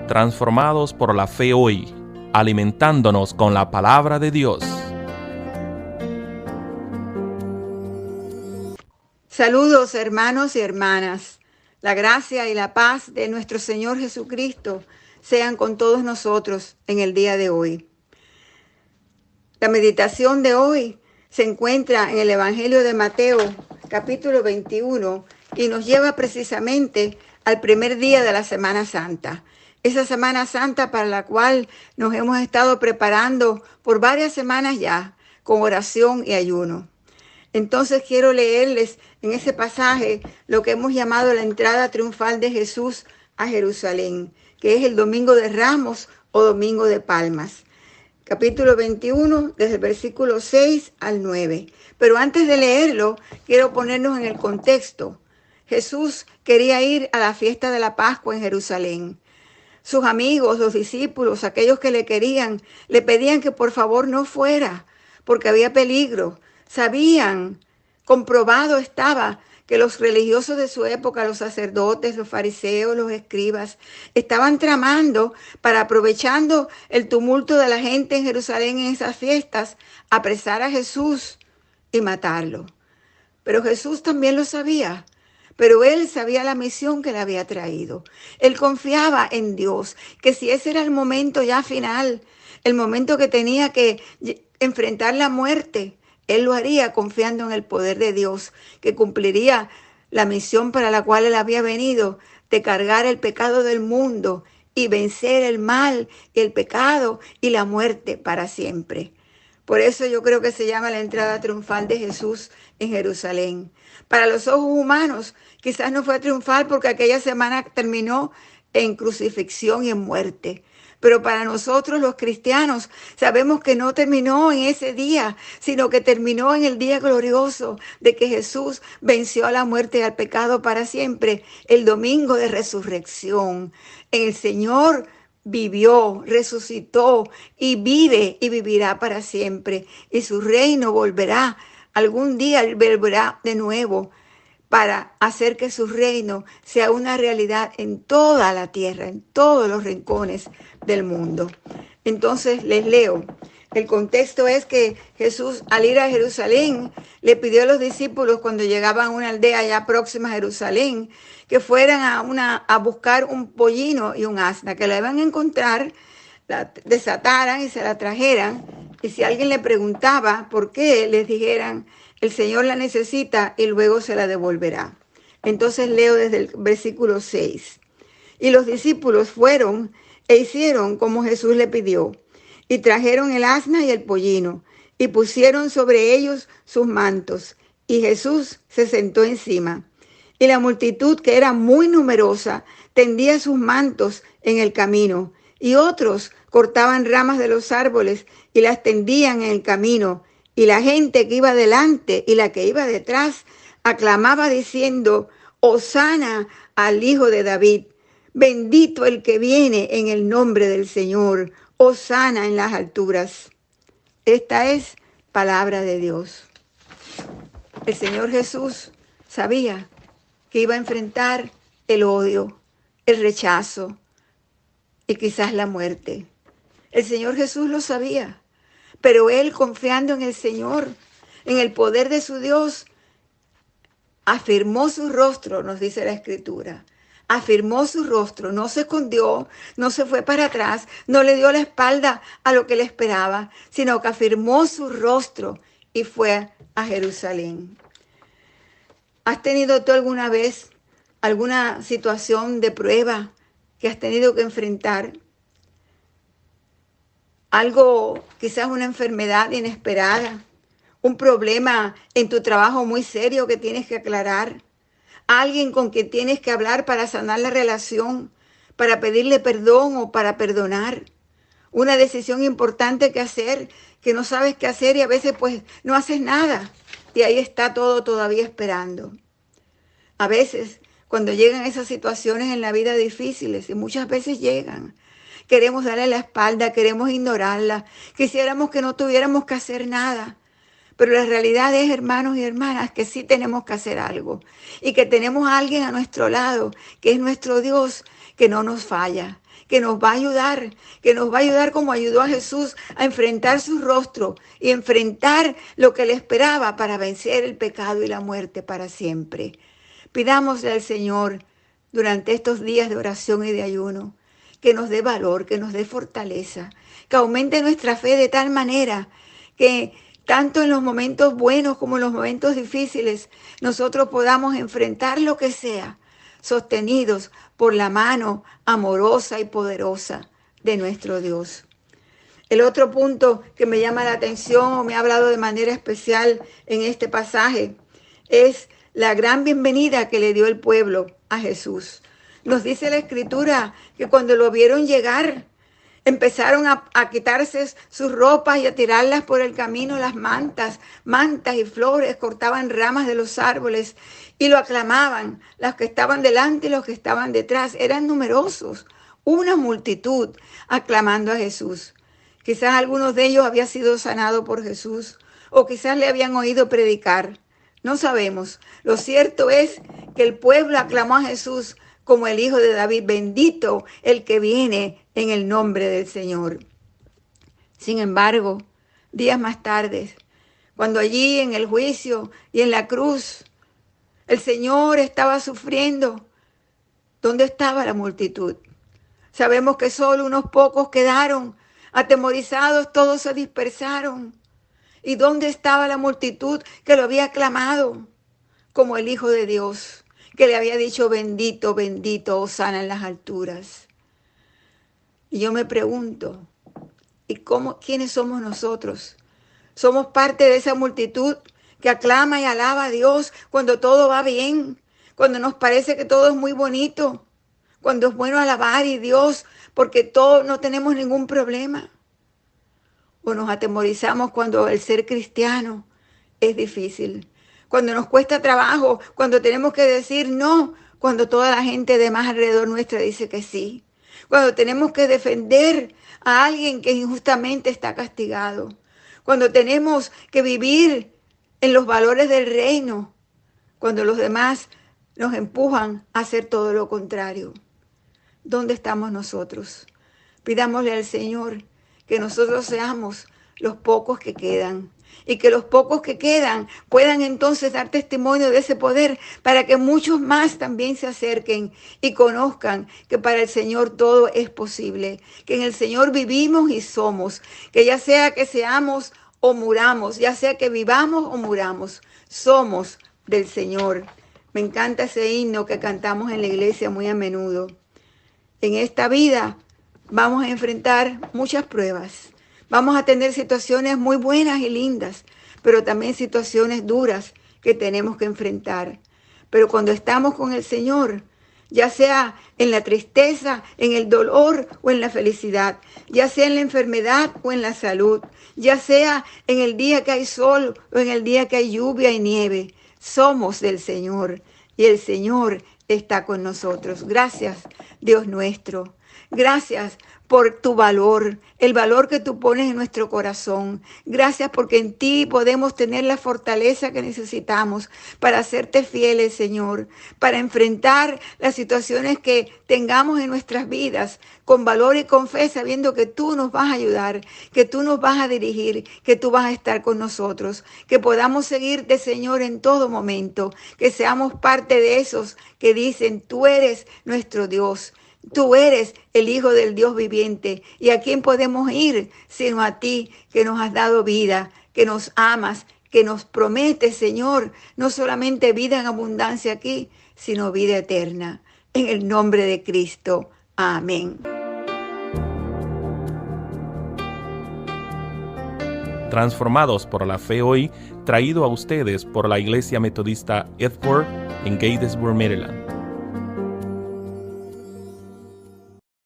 transformados por la fe hoy, alimentándonos con la palabra de Dios. Saludos, hermanos y hermanas. La gracia y la paz de nuestro Señor Jesucristo sean con todos nosotros en el día de hoy. La meditación de hoy se encuentra en el Evangelio de Mateo, capítulo 21, y nos lleva precisamente al primer día de la Semana Santa. Esa Semana Santa para la cual nos hemos estado preparando por varias semanas ya, con oración y ayuno. Entonces quiero leerles en ese pasaje lo que hemos llamado la entrada triunfal de Jesús a Jerusalén, que es el Domingo de Ramos o Domingo de Palmas. Capítulo 21, desde el versículo 6 al 9. Pero antes de leerlo, quiero ponernos en el contexto. Jesús quería ir a la fiesta de la Pascua en Jerusalén. Sus amigos, los discípulos, aquellos que le querían, le pedían que por favor no fuera, porque había peligro. Sabían, comprobado estaba, que los religiosos de su época, los sacerdotes, los fariseos, los escribas, estaban tramando para, aprovechando el tumulto de la gente en Jerusalén en esas fiestas, apresar a Jesús y matarlo. Pero Jesús también lo sabía. Pero él sabía la misión que le había traído. Él confiaba en Dios, que si ese era el momento ya final, el momento que tenía que enfrentar la muerte, él lo haría confiando en el poder de Dios, que cumpliría la misión para la cual él había venido, de cargar el pecado del mundo y vencer el mal, el pecado y la muerte para siempre. Por eso yo creo que se llama la entrada triunfal de Jesús en Jerusalén. Para los ojos humanos quizás no fue triunfal porque aquella semana terminó en crucifixión y en muerte. Pero para nosotros los cristianos sabemos que no terminó en ese día, sino que terminó en el día glorioso de que Jesús venció a la muerte y al pecado para siempre, el domingo de resurrección. El Señor vivió, resucitó y vive y vivirá para siempre. Y su reino volverá, algún día volverá de nuevo para hacer que su reino sea una realidad en toda la tierra, en todos los rincones del mundo. Entonces les leo. El contexto es que Jesús, al ir a Jerusalén, le pidió a los discípulos cuando llegaban a una aldea ya próxima a Jerusalén, que fueran a buscar un pollino y un asna, que la iban a encontrar, la desataran y se la trajeran. Y si alguien le preguntaba por qué, les dijeran, el Señor la necesita y luego se la devolverá. Entonces leo desde el versículo 6. Y los discípulos fueron e hicieron como Jesús le pidió. Y trajeron el asna y el pollino, y pusieron sobre ellos sus mantos, y Jesús se sentó encima. Y la multitud, que era muy numerosa, tendía sus mantos en el camino, y otros cortaban ramas de los árboles y las tendían en el camino. Y la gente que iba delante y la que iba detrás aclamaba diciendo, Hosana al Hijo de David, bendito el que viene en el nombre del Señor, Hosana en las alturas. Esta es palabra de Dios. El Señor Jesús sabía que iba a enfrentar el odio, el rechazo y quizás la muerte. El Señor Jesús lo sabía, pero él, confiando en el Señor, en el poder de su Dios, afirmó su rostro, nos dice la Escritura. Afirmó su rostro, no se escondió, no se fue para atrás, no le dio la espalda a lo que le esperaba, sino que afirmó su rostro y fue a Jerusalén. ¿Has tenido tú alguna vez alguna situación de prueba que has tenido que enfrentar? Algo, quizás una enfermedad inesperada, un problema en tu trabajo muy serio que tienes que aclarar, alguien con quien tienes que hablar para sanar la relación, para pedirle perdón o para perdonar, una decisión importante que hacer, que no sabes qué hacer y a veces pues no haces nada y ahí está todo todavía esperando. A veces cuando llegan esas situaciones en la vida difíciles, y muchas veces llegan, queremos darle la espalda, queremos ignorarla, quisiéramos que no tuviéramos que hacer nada. Pero la realidad es, hermanos y hermanas, que sí tenemos que hacer algo y que tenemos a alguien a nuestro lado, que es nuestro Dios, que no nos falla, que nos va a ayudar como ayudó a Jesús a enfrentar su rostro y enfrentar lo que le esperaba para vencer el pecado y la muerte para siempre. Pidámosle al Señor durante estos días de oración y de ayuno que nos dé valor, que nos dé fortaleza, que aumente nuestra fe de tal manera que tanto en los momentos buenos como en los momentos difíciles, nosotros podamos enfrentar lo que sea, sostenidos por la mano amorosa y poderosa de nuestro Dios. El otro punto que me llama la atención o me ha hablado de manera especial en este pasaje es la gran bienvenida que le dio el pueblo a Jesús. Nos dice la Escritura que cuando lo vieron llegar, empezaron a quitarse sus ropas y a tirarlas por el camino, las mantas y flores, cortaban ramas de los árboles y lo aclamaban. Los que estaban delante y los que estaban detrás eran numerosos, una multitud aclamando a Jesús. Quizás algunos de ellos habían sido sanados por Jesús o quizás le habían oído predicar. No sabemos. Lo cierto es que el pueblo aclamó a Jesús como el Hijo de David, bendito el que viene en el nombre del Señor. Sin embargo, días más tarde, cuando allí en el juicio y en la cruz, el Señor estaba sufriendo, ¿dónde estaba la multitud? Sabemos que solo unos pocos quedaron atemorizados, todos se dispersaron. ¿Y dónde estaba la multitud que lo había aclamado como el Hijo de Dios? Que le había dicho bendito, bendito, hosana en las alturas. Y yo me pregunto, ¿quiénes somos nosotros? Somos parte de esa multitud que aclama y alaba a Dios cuando todo va bien, cuando nos parece que todo es muy bonito, cuando es bueno alabar a Dios porque todos no tenemos ningún problema. O nos atemorizamos cuando el ser cristiano es difícil, cuando nos cuesta trabajo, cuando tenemos que decir no, cuando toda la gente de más alrededor nuestra dice que sí, cuando tenemos que defender a alguien que injustamente está castigado, cuando tenemos que vivir en los valores del reino, cuando los demás nos empujan a hacer todo lo contrario. ¿Dónde estamos nosotros? Pidámosle al Señor que nosotros seamos los pocos que quedan y que los pocos que quedan puedan entonces dar testimonio de ese poder para que muchos más también se acerquen y conozcan que para el Señor todo es posible, que en el Señor vivimos y somos, que ya sea que seamos o muramos, ya sea que vivamos o muramos, somos del Señor. Me encanta ese himno que cantamos en la iglesia muy a menudo. En esta vida vamos a enfrentar muchas pruebas. Vamos a tener situaciones muy buenas y lindas, pero también situaciones duras que tenemos que enfrentar. Pero cuando estamos con el Señor, ya sea en la tristeza, en el dolor o en la felicidad, ya sea en la enfermedad o en la salud, ya sea en el día que hay sol o en el día que hay lluvia y nieve, somos del Señor y el Señor está con nosotros. Gracias, Dios nuestro. Gracias por tu valor, el valor que tú pones en nuestro corazón. Gracias porque en ti podemos tener la fortaleza que necesitamos para hacerte fieles, Señor, para enfrentar las situaciones que tengamos en nuestras vidas con valor y con fe, sabiendo que tú nos vas a ayudar, que tú nos vas a dirigir, que tú vas a estar con nosotros, que podamos seguirte, Señor, en todo momento, que seamos parte de esos que dicen, tú eres nuestro Dios. Tú eres el Hijo del Dios viviente. ¿Y a quién podemos ir sino a ti, que nos has dado vida, que nos amas, que nos prometes, Señor, no solamente vida en abundancia aquí, sino vida eterna? En el nombre de Cristo. Amén. Transformados por la fe hoy, traído a ustedes por la Iglesia Metodista Edward en Gatesburg, Maryland.